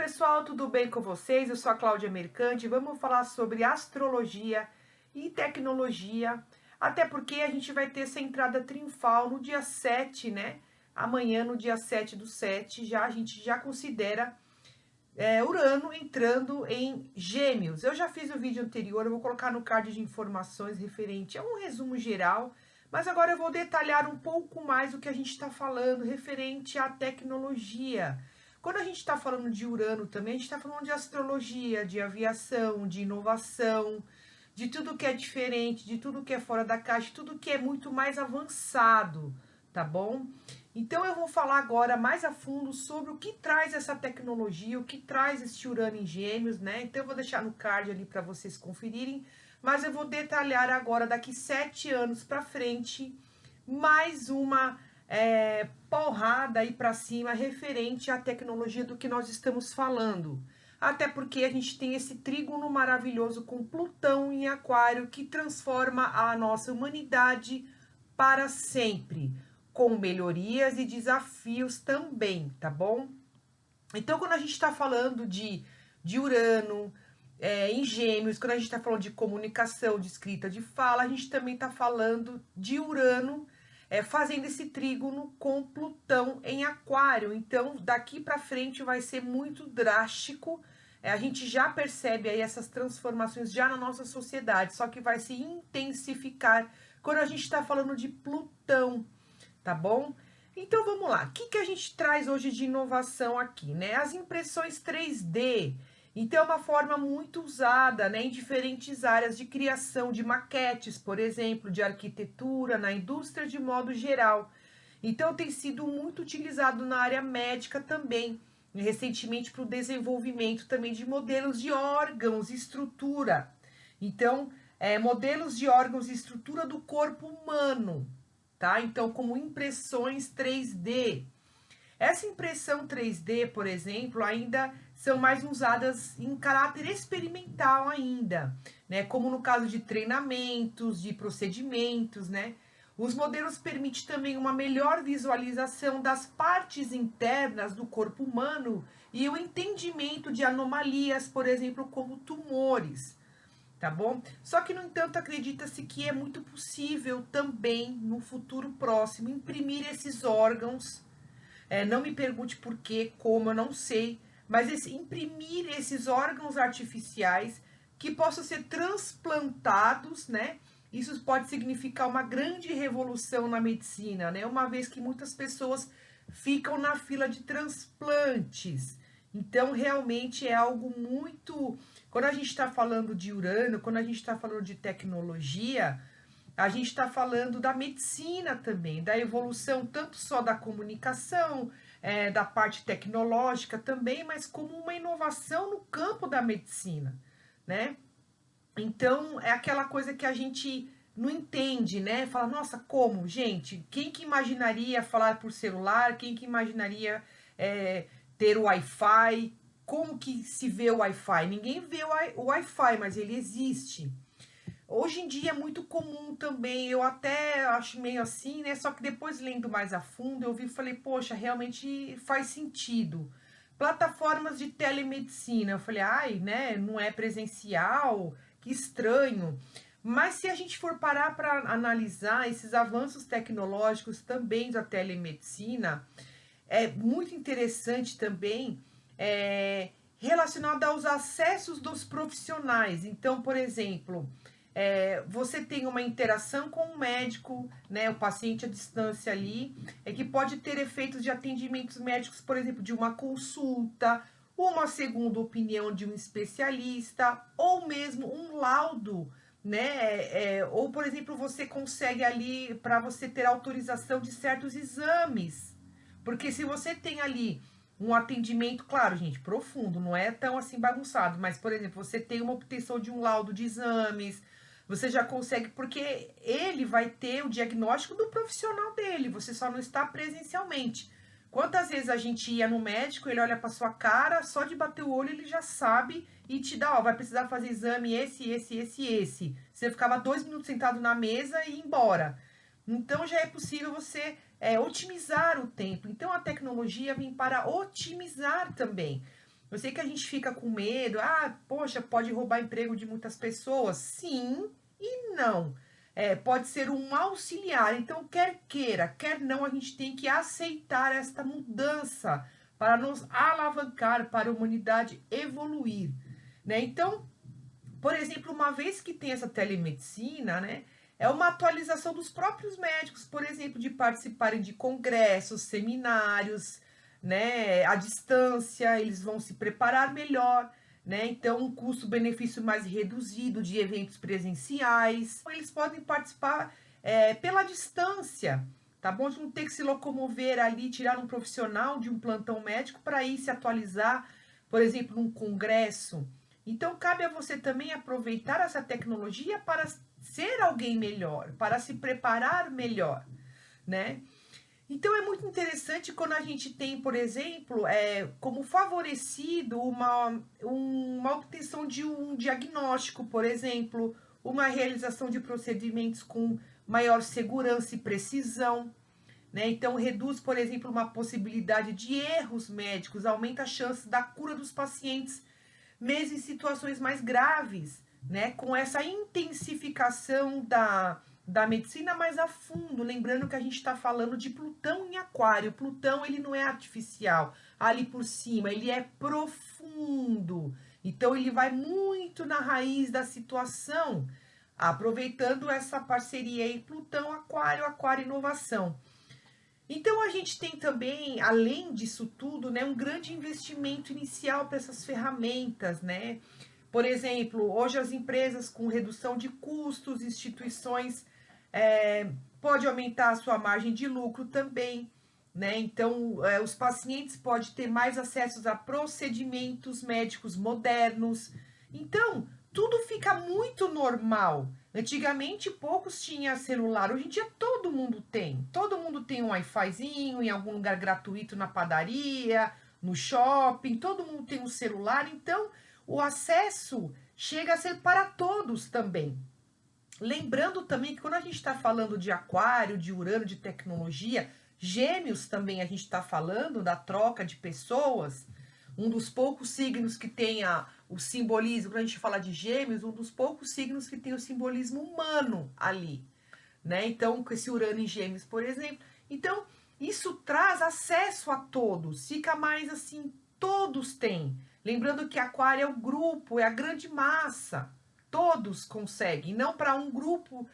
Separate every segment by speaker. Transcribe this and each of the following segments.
Speaker 1: pessoal, tudo bem com vocês? Eu sou a Cláudia Mercante. Vamos falar sobre astrologia e tecnologia, até porque a gente vai ter essa entrada triunfal no dia 7, né? Amanhã, no dia 7/7, a gente já considera Urano entrando em Gêmeos. Eu já fiz o vídeo anterior, eu vou colocar no card de informações referente a um resumo geral, mas agora eu vou detalhar um pouco mais o que a gente está falando referente à tecnologia. Quando a gente está falando de Urano também, a gente está falando de astrologia, de aviação, de inovação, de tudo que é diferente, de tudo que é fora da caixa, de tudo que é muito mais avançado, tá bom? Então eu vou falar agora mais a fundo sobre o que traz essa tecnologia, o que traz esse Urano em Gêmeos, né? Então eu vou deixar no card ali para vocês conferirem, mas eu vou detalhar agora daqui 7 anos para frente mais uma porrada aí para cima referente à tecnologia do que nós estamos falando. Até porque a gente tem esse trígono maravilhoso com Plutão em Aquário que transforma a nossa humanidade para sempre, com melhorias e desafios também, tá bom? Então, quando a gente está falando de Urano, em Gêmeos, quando a gente está falando de comunicação, de escrita, de fala, a gente também está falando de Urano fazendo esse trígono com Plutão em Aquário. Então, daqui para frente vai ser muito drástico. A gente já percebe aí essas transformações já na nossa sociedade, só que vai se intensificar quando a gente está falando de Plutão, tá bom? Então vamos lá, o que a gente traz hoje de inovação aqui, né? As impressões 3D. Então é uma forma muito usada, né, em diferentes áreas de criação de maquetes, por exemplo, de arquitetura, na indústria de modo geral. Então tem sido muito utilizado na área médica também, recentemente para o desenvolvimento também de modelos de órgãos e estrutura. Então, modelos de órgãos e estrutura do corpo humano, tá? Então, como impressões 3D. Essa impressão 3D, por exemplo, ainda são mais usadas em caráter experimental ainda, né? Como no caso de treinamentos, de procedimentos, né? Os modelos permitem também uma melhor visualização das partes internas do corpo humano e o entendimento de anomalias, por exemplo, como tumores, tá bom? Só que, no entanto, acredita-se que é muito possível também, no futuro próximo, imprimir esses órgãos. Não me pergunte por quê, como, eu não sei, mas imprimir esses órgãos artificiais que possam ser transplantados, né? Isso pode significar uma grande revolução na medicina, né? Uma vez que muitas pessoas ficam na fila de transplantes. Então, realmente é algo muito. Quando a gente está falando de Urano, quando a gente está falando de tecnologia, a gente está falando da medicina também, da evolução tanto só da comunicação, da parte tecnológica também, mas como uma inovação no campo da medicina, né? Então, é aquela coisa que a gente não entende, né? Fala, nossa, como? Gente, quem que imaginaria falar por celular? Quem que imaginaria ter o Wi-Fi? Como que se vê o Wi-Fi? Ninguém vê o Wi-Fi, mas ele existe. Hoje em dia é muito comum também, eu até acho meio assim, né? Só que depois lendo mais a fundo, eu vi e falei, poxa, realmente faz sentido. Plataformas de telemedicina, eu falei, ai, né? Não é presencial, que estranho. Mas se a gente for parar para analisar esses avanços tecnológicos também da telemedicina, é muito interessante também, relacionado aos acessos dos profissionais. Então, por exemplo, você tem uma interação com o médico, né, o paciente à distância ali, que pode ter efeitos de atendimentos médicos, por exemplo, de uma consulta, uma segunda opinião de um especialista, ou mesmo um laudo, né? Ou, por exemplo, você consegue ali para você ter autorização de certos exames. Porque se você tem ali um atendimento, claro, gente, profundo, não é tão assim bagunçado, mas, por exemplo, você tem uma obtenção de um laudo de exames, você já consegue, porque ele vai ter o diagnóstico do profissional dele, você só não está presencialmente. Quantas vezes a gente ia no médico, ele olha para sua cara, só de bater o olho ele já sabe e te dá, ó, vai precisar fazer exame esse. Você ficava 2 minutos sentado na mesa e ir embora. Então já é possível você otimizar o tempo. Então a tecnologia vem para otimizar também. Eu sei que a gente fica com medo, ah, poxa, pode roubar emprego de muitas pessoas. Sim e não. Pode ser um auxiliar. Então, quer queira, quer não, a gente tem que aceitar esta mudança para nos alavancar, para a humanidade evoluir, né? Então, por exemplo, uma vez que tem essa telemedicina, né, é uma atualização dos próprios médicos, por exemplo, de participarem de congressos, seminários, né, à distância, eles vão se preparar melhor, né? Então, um custo-benefício mais reduzido de eventos presenciais. Eles podem participar pela distância, tá bom? De não ter que se locomover ali, tirar um profissional de um plantão médico para ir se atualizar, por exemplo, num congresso. Então, cabe a você também aproveitar essa tecnologia para ser alguém melhor, para se preparar melhor, né? Então, é muito interessante quando a gente tem, por exemplo, como favorecido uma obtenção de um diagnóstico, por exemplo, uma realização de procedimentos com maior segurança e precisão, né? Então, reduz, por exemplo, uma possibilidade de erros médicos, aumenta a chance da cura dos pacientes mesmo em situações mais graves, né? Com essa intensificação da medicina mais a fundo, lembrando que a gente está falando de Plutão em Aquário. Plutão, ele não é artificial, ali por cima, ele é profundo. Então, ele vai muito na raiz da situação, aproveitando essa parceria aí, Plutão, Aquário, Aquário Inovação. Então, a gente tem também, além disso tudo, né, um grande investimento inicial para essas ferramentas, né? Por exemplo, hoje as empresas com redução de custos, instituições, pode aumentar a sua margem de lucro também, né? Então, os pacientes podem ter mais acesso a procedimentos médicos modernos. Então, tudo fica muito normal. Antigamente, poucos tinham celular. Hoje em dia, todo mundo tem. Todo mundo tem um Wi-Fizinho em algum lugar gratuito na padaria, no shopping. Todo mundo tem um celular. Então, o acesso chega a ser para todos também. Lembrando também que quando a gente está falando de aquário, de Urano, de tecnologia, Gêmeos também a gente está falando da troca de pessoas. Um dos poucos signos que tem o simbolismo, quando a gente fala de Gêmeos, um dos poucos signos que tem o simbolismo humano ali, né? Então, com esse Urano em Gêmeos, por exemplo. Então, isso traz acesso a todos, fica mais assim, todos têm. Lembrando que Aquário é o grupo, é a grande massa, todos conseguem, não para um grupo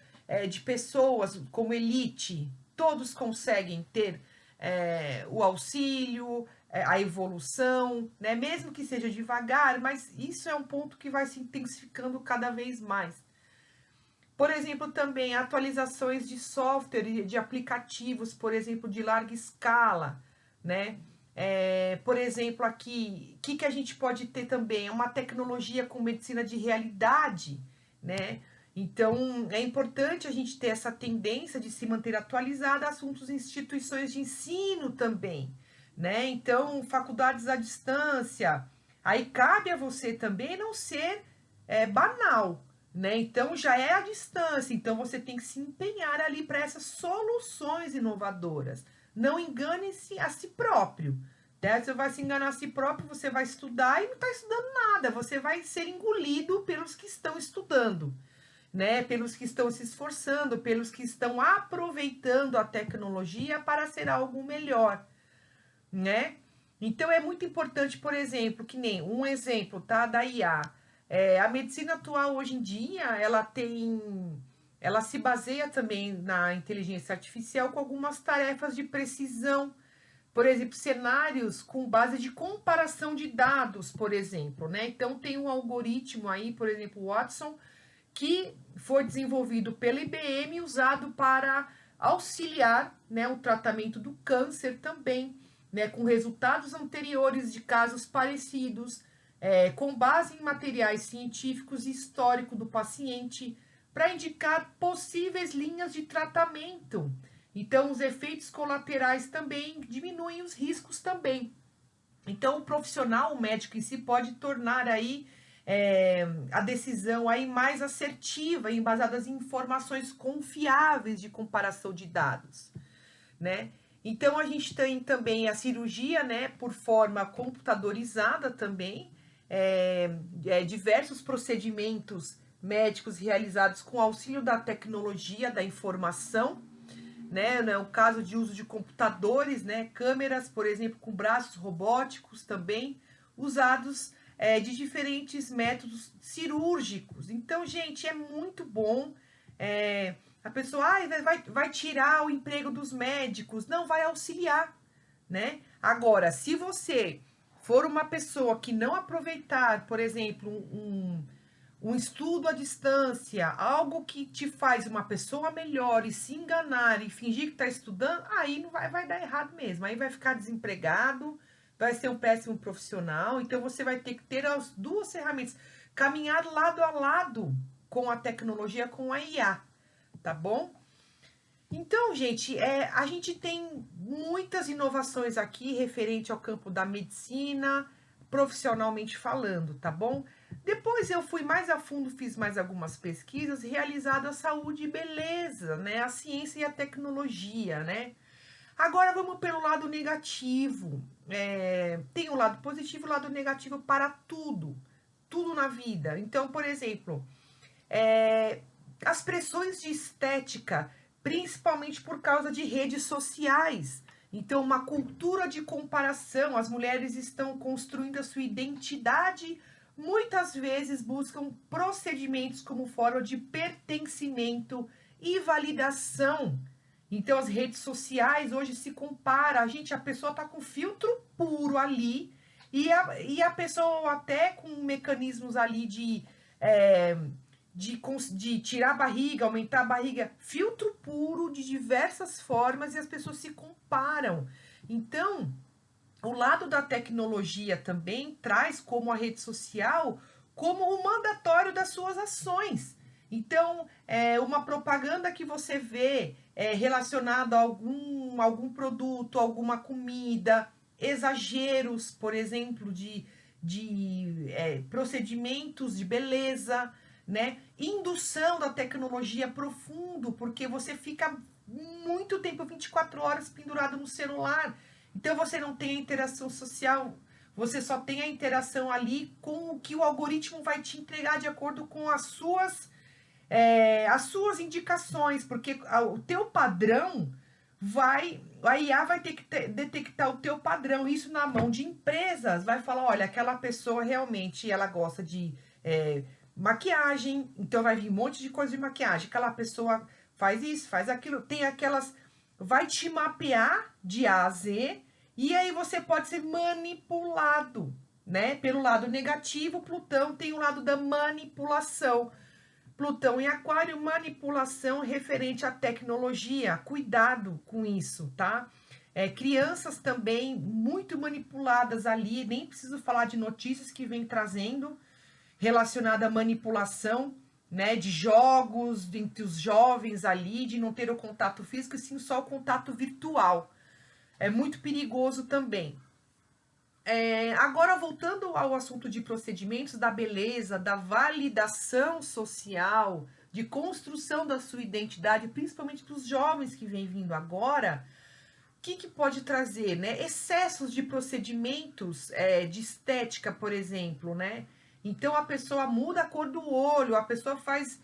Speaker 1: de pessoas como elite, todos conseguem ter o auxílio, a evolução, né? Mesmo que seja devagar, mas isso é um ponto que vai se intensificando cada vez mais. Por exemplo, também atualizações de software e de aplicativos, por exemplo, de larga escala, né? Por exemplo, aqui, o que a gente pode ter também? Uma tecnologia com medicina de realidade, né? Então, é importante a gente ter essa tendência de se manter atualizada a assuntos e instituições de ensino também, né? Então, faculdades à distância. Aí cabe a você também não ser banal, né? Então já é à distância, então você tem que se empenhar ali para essas soluções inovadoras. Não engane-se a si próprio. Né? Você vai se enganar a si próprio, você vai estudar e não está estudando nada, você vai ser engolido pelos que estão estudando, né? Pelos que estão se esforçando, pelos que estão aproveitando a tecnologia para ser algo melhor, né? Então é muito importante, por exemplo, que nem um exemplo, tá, da IA. A medicina atual hoje em dia, ela se baseia também na inteligência artificial com algumas tarefas de precisão, por exemplo, cenários com base de comparação de dados, por exemplo, né? Então tem um algoritmo aí, por exemplo, Watson, que foi desenvolvido pela IBM e usado para auxiliar, né, o tratamento do câncer também, né, com resultados anteriores de casos parecidos, com base em materiais científicos e histórico do paciente, para indicar possíveis linhas de tratamento. Então, os efeitos colaterais também diminuem os riscos também. Então, o profissional, o médico em si, pode tornar aí a decisão aí mais assertiva, embasada em informações confiáveis de comparação de dados, né? Então, a gente tem também a cirurgia, né, por forma computadorizada também, diversos procedimentos médicos realizados com auxílio da tecnologia, da informação, né, o caso de uso de computadores, né, câmeras, por exemplo, com braços robóticos também, usados de diferentes métodos cirúrgicos. Então, gente, é muito bom. A pessoa vai tirar o emprego dos médicos. Não, vai auxiliar, né? Agora, se você for uma pessoa que não aproveitar, por exemplo, um estudo à distância, algo que te faz uma pessoa melhor e se enganar e fingir que está estudando, aí não vai dar errado mesmo. Aí vai ficar desempregado, vai ser um péssimo profissional. Então você vai ter que ter as duas ferramentas, caminhar lado a lado com a tecnologia, com a IA, tá bom? Então, gente, a gente tem muitas inovações aqui referente ao campo da medicina, profissionalmente falando, tá bom? Depois eu fui mais a fundo, fiz mais algumas pesquisas realizadas à saúde e beleza, né? A ciência e a tecnologia, né? Agora vamos pelo lado negativo. Tem o lado positivo e o lado negativo para tudo na vida. Então, por exemplo, as pressões de estética, principalmente por causa de redes sociais. Então, uma cultura de comparação, as mulheres estão construindo a sua identidade, muitas vezes buscam procedimentos como forma de pertencimento e validação. Então, as redes sociais hoje se compara, a pessoa tá com filtro puro ali, e a pessoa até com mecanismos ali de tirar a barriga, aumentar a barriga, filtro puro de diversas formas e as pessoas se comparam. Então, o lado da tecnologia também traz como a rede social como o mandatório das suas ações. Então, uma propaganda que você vê relacionada a algum produto, alguma comida, exageros, por exemplo, de procedimentos de beleza, né? Indução da tecnologia profundo, porque você fica muito tempo, 24 horas pendurado no celular. Então você não tem a interação social, você só tem a interação ali com o que o algoritmo vai te entregar de acordo com as suas indicações, porque o teu padrão a IA vai ter que detectar o teu padrão, isso na mão de empresas, vai falar, olha, aquela pessoa realmente, ela gosta de maquiagem, então vai vir um monte de coisa de maquiagem, aquela pessoa faz isso, faz aquilo, tem aquelas, vai te mapear de A a Z, e aí você pode ser manipulado, né? Pelo lado negativo, Plutão tem o lado da manipulação. Plutão em Aquário, manipulação referente à tecnologia. Cuidado com isso, tá? Crianças também muito manipuladas ali, nem preciso falar de notícias que vem trazendo relacionada à manipulação, né, de jogos entre os jovens ali, de não ter o contato físico, e sim só o contato virtual. É muito perigoso também. Agora, voltando ao assunto de procedimentos da beleza, da validação social, de construção da sua identidade, principalmente para os jovens que vêm vindo agora, o que pode trazer, né? Excessos de procedimentos de estética, por exemplo, né? Então, a pessoa muda a cor do olho, a pessoa faz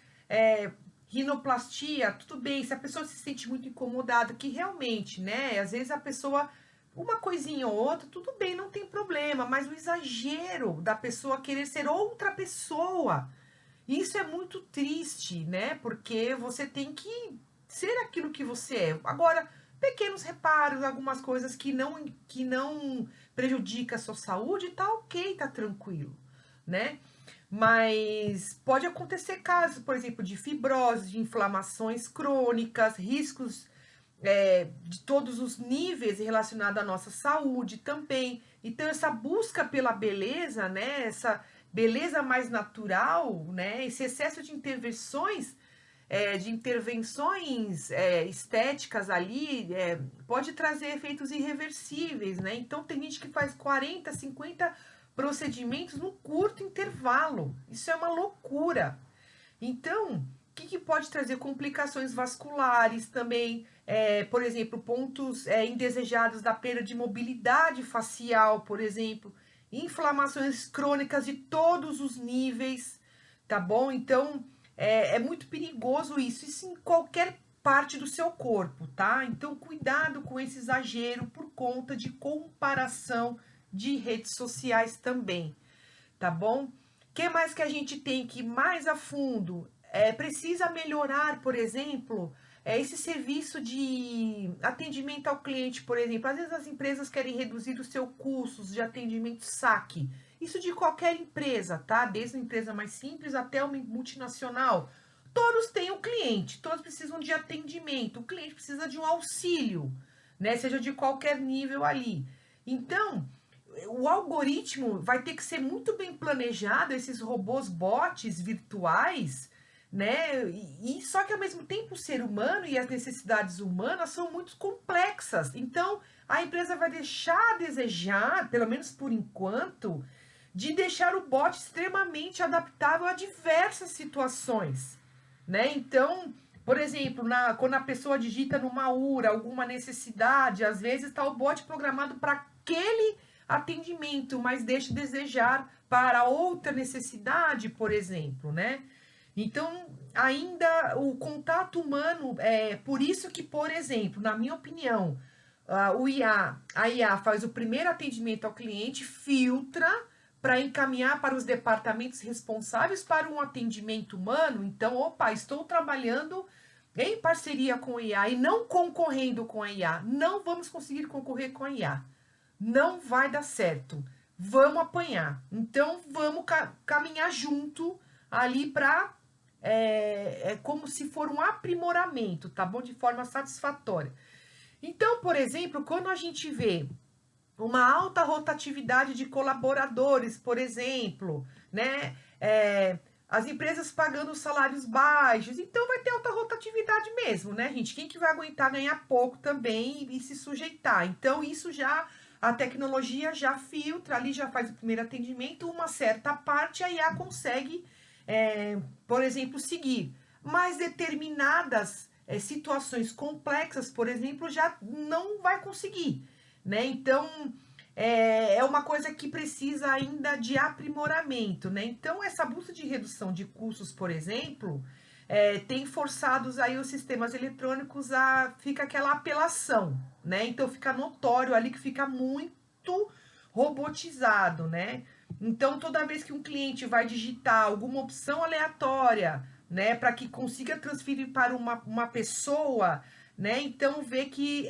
Speaker 1: rinoplastia, tudo bem, se a pessoa se sente muito incomodada, que realmente, né? Às vezes a pessoa uma coisinha ou outra, tudo bem, não tem problema, mas o exagero da pessoa querer ser outra pessoa, isso é muito triste, né? Porque você tem que ser aquilo que você é. Agora, pequenos reparos, algumas coisas que não prejudica a sua saúde, tá ok, tá tranquilo, né? Mas pode acontecer casos, por exemplo, de fibrose, de inflamações crônicas, riscos de todos os níveis relacionados à nossa saúde também. Então, essa busca pela beleza, né? Essa beleza mais natural, né? Esse excesso de intervenções estéticas ali pode trazer efeitos irreversíveis, né? Então, tem gente que faz 40, 50 procedimentos num curto intervalo. Isso é uma loucura. Então, que pode trazer complicações vasculares também, por exemplo, pontos indesejados da perda de mobilidade facial, por exemplo, inflamações crônicas de todos os níveis, tá bom? Então, é muito perigoso isso em qualquer parte do seu corpo, tá? Então, cuidado com esse exagero por conta de comparação de redes sociais também, tá bom? O que mais que a gente tem que ir mais a fundo? Precisa melhorar, por exemplo, esse serviço de atendimento ao cliente, por exemplo. Às vezes as empresas querem reduzir os seus custos de atendimento saque. Isso de qualquer empresa, tá? Desde uma empresa mais simples até uma multinacional. Todos têm um cliente, todos precisam de atendimento. O cliente precisa de um auxílio, né? Seja de qualquer nível ali. Então, o algoritmo vai ter que ser muito bem planejado, esses robôs bots virtuais, né? E só que ao mesmo tempo o ser humano e as necessidades humanas são muito complexas. Então, a empresa vai deixar a desejar, pelo menos por enquanto, de deixar o bot extremamente adaptável a diversas situações, né? Então, por exemplo, quando a pessoa digita numa URA alguma necessidade, às vezes está o bot programado para aquele atendimento, mas deixa de desejar para outra necessidade, por exemplo, né? Então, ainda o contato humano, por isso que, por exemplo, na minha opinião, a IA faz o primeiro atendimento ao cliente, filtra para encaminhar para os departamentos responsáveis para um atendimento humano. Então, opa, estou trabalhando em parceria com a IA e não concorrendo com a IA. Não vamos conseguir concorrer com a IA. Não vai dar certo. Vamos apanhar. Então, vamos caminhar junto ali para como se for um aprimoramento, tá bom? De forma satisfatória. Então, por exemplo, quando a gente vê uma alta rotatividade de colaboradores, por exemplo, né? As empresas pagando salários baixos, então vai ter alta rotatividade mesmo, né, gente? Quem que vai aguentar ganhar pouco também e se sujeitar? Então, isso já, a tecnologia já filtra ali, já faz o primeiro atendimento, uma certa parte a IA consegue, por exemplo, seguir. Mas determinadas situações complexas, por exemplo, já não vai conseguir, né? Então, é uma coisa que precisa ainda de aprimoramento, né? Então, essa busca de redução de custos, por exemplo, tem forçados aí os sistemas eletrônicos fica aquela apelação, né? Então, fica notório ali que fica muito robotizado, né? Então, toda vez que um cliente vai digitar alguma opção aleatória, né, para que consiga transferir para uma pessoa, né? Então, vê que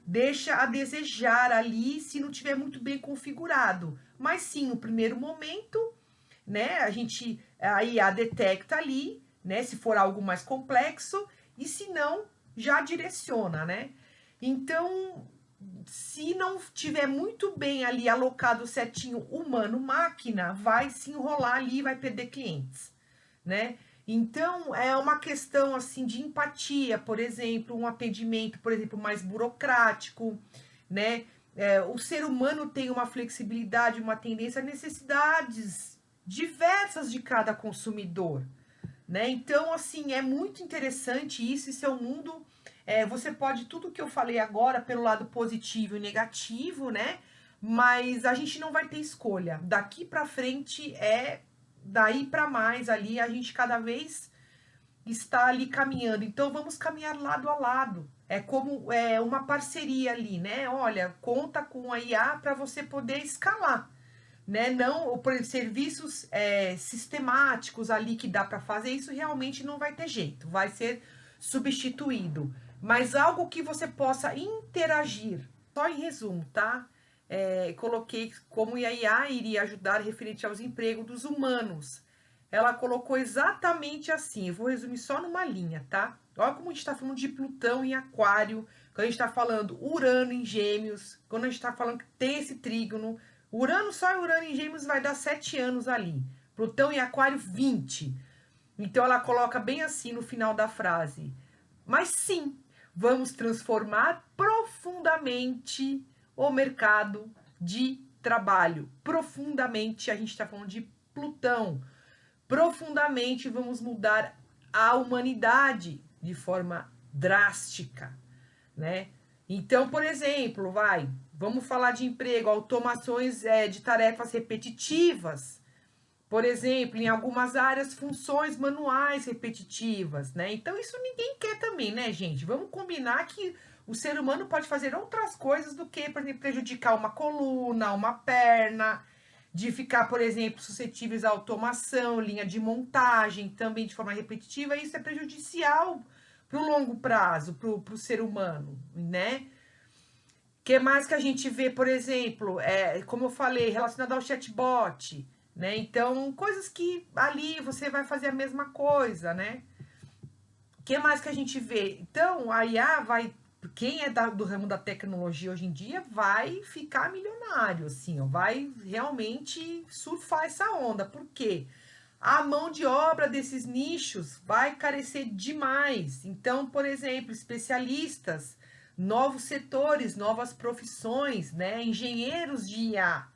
Speaker 1: deixa a desejar ali se não tiver muito bem configurado. Mas sim, no primeiro momento, né, a IA detecta ali, né, se for algo mais complexo, e se não, já direciona, né? Então, se não tiver muito bem ali alocado certinho humano-máquina, vai se enrolar ali e vai perder clientes, né? Então, é uma questão, assim, de empatia, por exemplo, um atendimento, por exemplo, mais burocrático, né? O ser humano tem uma flexibilidade, uma tendência a necessidades diversas de cada consumidor, né? Então, assim, é muito interessante isso é um mundo... você pode, tudo que eu falei agora, pelo lado positivo e negativo, né? Mas a gente não vai ter escolha. Daqui para frente daí para mais ali, a gente cada vez está ali caminhando. Então, vamos caminhar lado a lado. É como uma parceria ali, né? Olha, conta com a IA para você poder escalar, né? Não, por exemplo, serviços sistemáticos ali que dá para fazer, isso realmente não vai ter jeito, vai ser substituído. Mas algo que você possa interagir. Só em resumo, tá? Coloquei como a IA iria ajudar referente aos empregos dos humanos. Ela colocou exatamente assim. Eu vou resumir só numa linha, tá? Olha como a gente está falando de Plutão em Aquário, quando a gente está falando Urano em Gêmeos, quando a gente está falando que tem esse trígono. Urano, só Urano em Gêmeos vai dar 7 anos ali. Plutão em Aquário, 20. Então ela coloca bem assim no final da frase. Mas sim, vamos transformar profundamente o mercado de trabalho. Profundamente, a gente está falando de Plutão. Profundamente vamos mudar a humanidade de forma drástica, né? Então, por exemplo, vamos falar de emprego, automações de tarefas repetitivas, por exemplo, em algumas áreas, funções manuais repetitivas, né? Então, isso ninguém quer também, né, gente? Vamos combinar que o ser humano pode fazer outras coisas do que, por exemplo, prejudicar uma coluna, uma perna, de ficar, por exemplo, suscetíveis à automação, linha de montagem, também de forma repetitiva. Isso é prejudicial para o longo prazo, para o ser humano, né? O que mais que a gente vê, por exemplo, como eu falei, relacionado ao chatbot, né? Então, coisas que ali você vai fazer a mesma coisa, né? O que mais que a gente vê? Então, a IA vai... Quem é do ramo da tecnologia hoje em dia vai ficar milionário, assim, ó, vai realmente surfar essa onda. Por quê? A mão de obra desses nichos vai carecer demais. Então, por exemplo, especialistas, novos setores, novas profissões, né? Engenheiros de IA,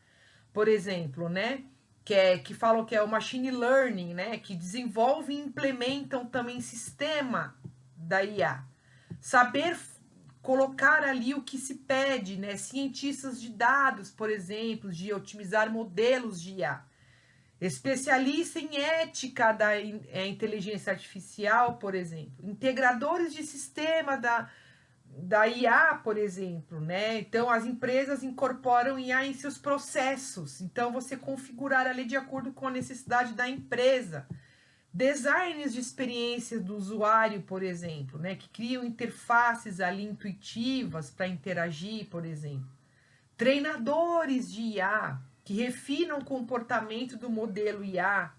Speaker 1: por exemplo, né? Que falam que é o machine learning, né? Que desenvolvem e implementam também sistema da IA. Saber colocar ali o que se pede, né? Cientistas de dados, por exemplo, de otimizar modelos de IA. Especialista em ética da inteligência artificial, por exemplo. Integradores de sistema da IA, por exemplo, né? Então, as empresas incorporam IA em seus processos. Então, você configurar ali de acordo com a necessidade da empresa. Designs de experiência do usuário, por exemplo, né? Que criam interfaces ali intuitivas para interagir, por exemplo. Treinadores de IA, que refinam o comportamento do modelo IA,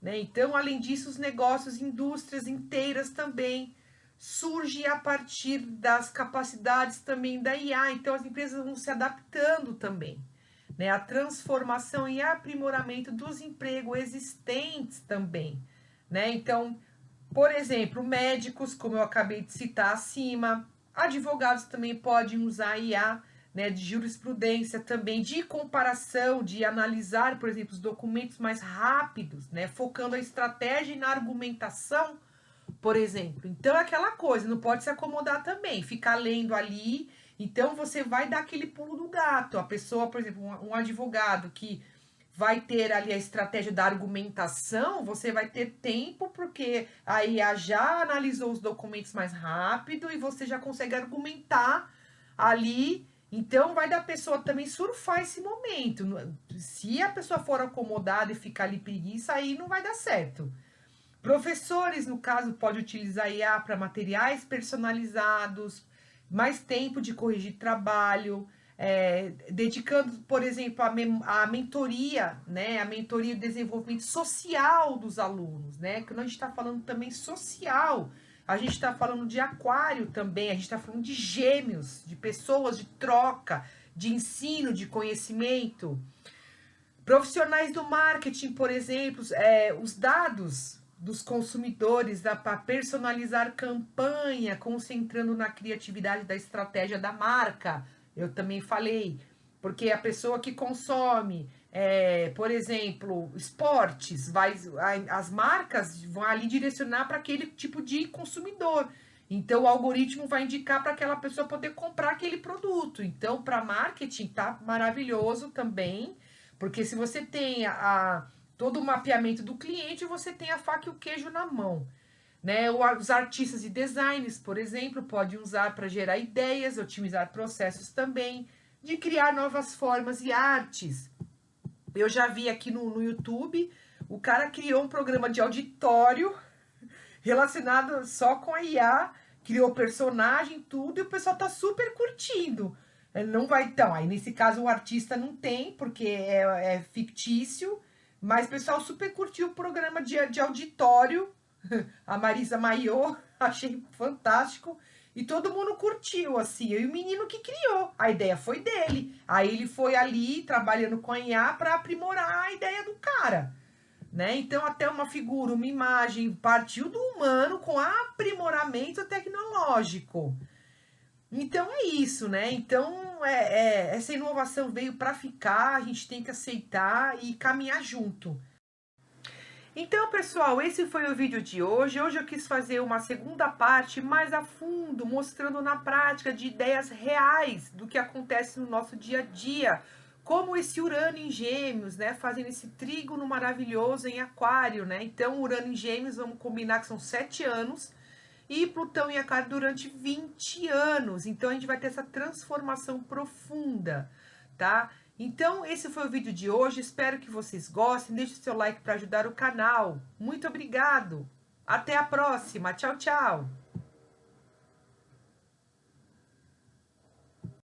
Speaker 1: né? Então, além disso, os negócios, indústrias inteiras também surgem a partir das capacidades também da IA. Então, as empresas vão se adaptando também, né? A transformação e aprimoramento dos empregos existentes também, né? Então, por exemplo, médicos, como eu acabei de citar acima, advogados também podem usar IA, né, de jurisprudência também, de comparação, de analisar, por exemplo, os documentos mais rápidos, né, focando a estratégia e na argumentação, por exemplo. Então, é aquela coisa, não pode se acomodar também, ficar lendo ali. Então, você vai dar aquele pulo do gato. A pessoa, por exemplo, um advogado que vai ter ali a estratégia da argumentação, você vai ter tempo, porque a IA já analisou os documentos mais rápido e você já consegue argumentar ali. Então, vai da pessoa também surfar esse momento. Se a pessoa for acomodada e ficar ali preguiça, aí não vai dar certo. Professores, no caso, pode utilizar IA para materiais personalizados, mais tempo de corrigir trabalho, dedicando, por exemplo, a mentoria, né? A mentoria e o desenvolvimento social dos alunos, né? Quando a gente está falando também social, a gente está falando de aquário também, a gente está falando de gêmeos, de pessoas de troca, de ensino, de conhecimento. Profissionais do marketing, por exemplo, os dados dos consumidores para personalizar campanha, concentrando na criatividade da estratégia da marca. Eu também falei, porque a pessoa que consome, por exemplo, esportes, as marcas vão ali direcionar para aquele tipo de consumidor. Então, o algoritmo vai indicar para aquela pessoa poder comprar aquele produto. Então, para marketing, tá maravilhoso também, porque se você tem todo o mapeamento do cliente, você tem a faca e o queijo na mão, né? Os artistas e designers, por exemplo, podem usar para gerar ideias, otimizar processos também, de criar novas formas e artes. Eu já vi aqui no YouTube, o cara criou um programa de auditório relacionado só com a IA, criou personagem, tudo, e o pessoal tá super curtindo. Não vai, então, aí nesse caso o artista não tem, porque é fictício, mas o pessoal super curtiu o programa de auditório, a Marisa Maiô, achei fantástico, e todo mundo curtiu, assim, e o menino que criou, a ideia foi dele, aí ele foi ali trabalhando com a IA para aprimorar a ideia do cara, né? Então, até uma figura, uma imagem, partiu do humano com aprimoramento tecnológico. Então, é isso, né? Então, essa inovação veio para ficar, a gente tem que aceitar e caminhar junto. Então, pessoal, esse foi o vídeo de hoje. Hoje eu quis fazer uma segunda parte mais a fundo, mostrando na prática de ideias reais do que acontece no nosso dia a dia. Como esse Urano em Gêmeos, né? Fazendo esse trígono maravilhoso em Aquário, né? Então, Urano em Gêmeos, vamos combinar que são 7 anos. E Plutão em Aquário durante 20 anos. Então, a gente vai ter essa transformação profunda, tá? Então, esse foi o vídeo de hoje. Espero que vocês gostem. Deixe o seu like para ajudar o canal. Muito obrigado. Até a próxima. Tchau, tchau.